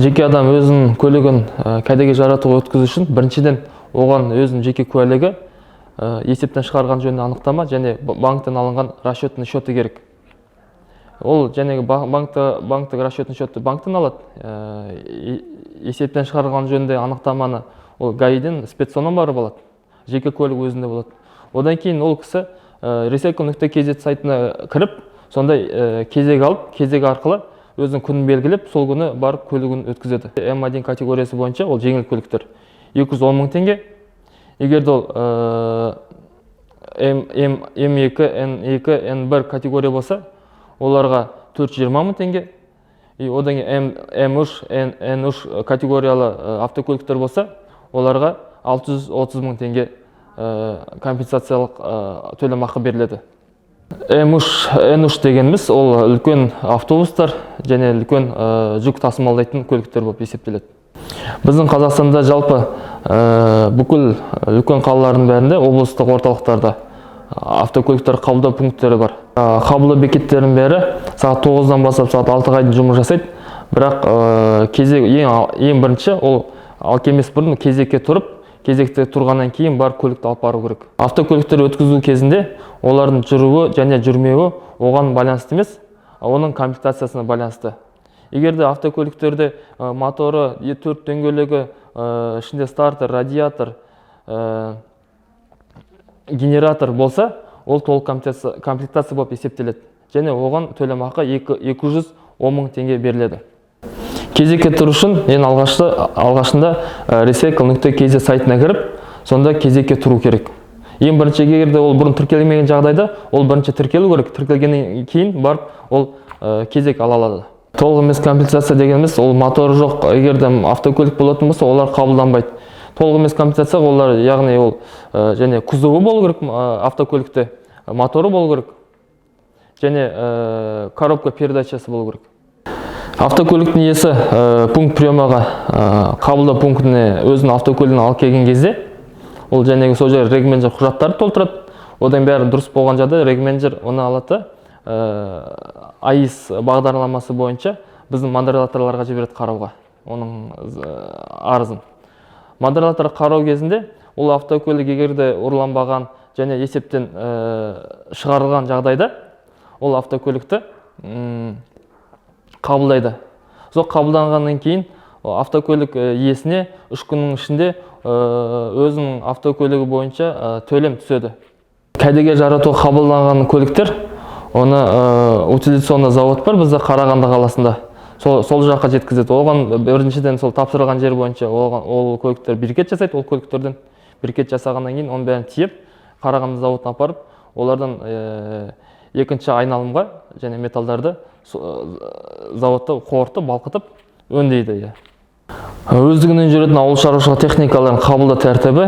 жеке адам өзінің көлігін кәдеге жаратуға өткізу үшін біріншіден оған өзінің жеке куәлігі, есептен шығарған жөнінде анықтама және банктен алынған расчетный счеты керек. Ол жәнегі банктық расчетный счетты банктен алады, есептен шығарған жөнінде анықтаманы ол ГАИден спецсоннан барып алады, жеке куәлігі өзінде болады. Одан кейін ол кісі recycle.kz сайтына кіріп, сондай кезек алып, кезек арқылы өзінің күнін белгілеп, сол күні барып көлігін өткізеді. М1 категориясы бойынша ол жеңіл көліктер 210 мың теңге. Егер ол М2, Н2, Н1 категория болса, оларға 420 мың теңге. Одан М3, Н3 категориялы автокөліктер болса, оларға 630 мың теңге компенсациялық төлемақы беріледі. Н3 дегеніміз ол үлкен автобустар және үлкен жүк тасымалдайтын көліктер болып есептеледі. Біздің Қазақстанда жалпы бүкіл үлкен қалалардың бәрінде облыстық орталықтарда автокөліктер қабылдау пункттері бар. Қабылдау бекеттерінің бәрі сағат 9-дан бастап сағат 6-ға дейін жұмыс жасайды. Бірақ ең бірінші ол алкемес бұрын кезекке тұрып, кезекте тұрғаннан кейін бар көлікті алып бару керек. Автокөліктер өткізу кезінде олардың жүруі және жүрмеуі оған байланысты емес, оның комплектациясына байланысты. Егер де автокөліктерде моторы, 4 дөңгелегі, ішінде стартер, радиатор, генератор болса, ол толық комплектация болып есептеледі. Және оған төлемақы 210 мың теңге беріледі. Кезекке тұру үшін ең алғашында recycle.kz сайтына кіріп, сонда кезекке тұру керек. Ең бірінші, егерде ол бұрын тіркелмеген жағдайда, ол бірінші тіркелу керек. Тіркелгеннен кейін барып ол кезек ала алады. Толық емес комплектация дегеніміз, ол моторы жоқ, егерде автокөлік болатын болса, олар қабылданбайды. Толық емес комплектация олар, яғни ол және кузовы болу керек автокөлікте, моторы болу керек, және коробка передачасы болу керек. Автокөліктің иесі пункт приемаға қабылдау пунктіне өзінің автокөлігін алып келген кезде, ол жәнегі сол жер регменджер құжаттарды толтырады. Одан бәрі дұрыс болған жағдайда регменджер оны алады, АИС бағдарламасы бойынша біздің модераторларға жібереді қарауға, оның арызын. Модератор қарау кезінде ол автокөлік егерде ұрланбаған және есептен шығарылған жағдайда ол автокөлікті қабылдайды. Сол қабылданғаннан кейін автокөлік иесіне 3 күннің ішінде өзінің автокөлігі бойынша төлем түседі. Кәдеге жарату қабылданған көліктер, оны утилизационный завод бар бізде Қарағанды қаласында. Сол жаққа жеткізеді. Оған біріншіден сол тапсырылған жер бойынша ол көліктер брикет жасайды. Ол көліктерден брикет жасағаннан кейін оның бәрін тиеп, Қарағанды заводына апарып, олардан екінші айналымға және металдарды заводта қорытып, балқытып өңдейді. Өздігінен жүретін ауыл шаруашылық техникаларын қабылдау тәртібі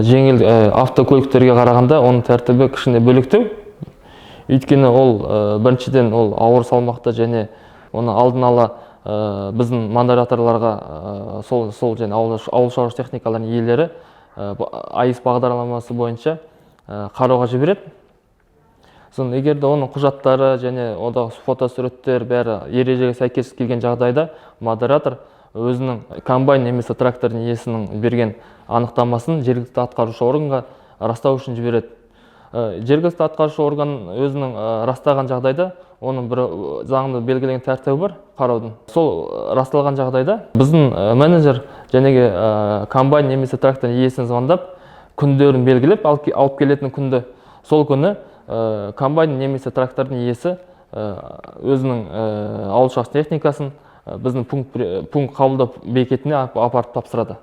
жеңіл автокөліктерге қарағанда оның тәртібі кішкене бөлектеу. Өйткені ол біріншіден ол ауыр салмақты және оны алдын ала біздің модераторларға сол және ауыл шаруашылық техникалардың иелері АИС бағдарламасы бойынша қарауға жібереді. Егер де оның құжаттары және одағы фотосуреттер бәрі ережеге сәйкес келген жағдайда модератор өзінің комбайн немесе трактордың иесінің берген анықтамасын жергілікті атқарушы органға растау үшін жібереді. Жергілікті атқарушы орган өзінің растаған жағдайда оның бір заңды белгіленген тәртібі бар қараудың. Сол расталған жағдайда біздің менеджер жәнегі комбайн немесе трактордың иесіне звондап, күндерін белгілеп, алып келетін күнді сол күні комбайн немесе трактордың иесі өзінің ауыл шаруашылық техникасын біздің пункт қабылдау бекетіне апарып тапсырады.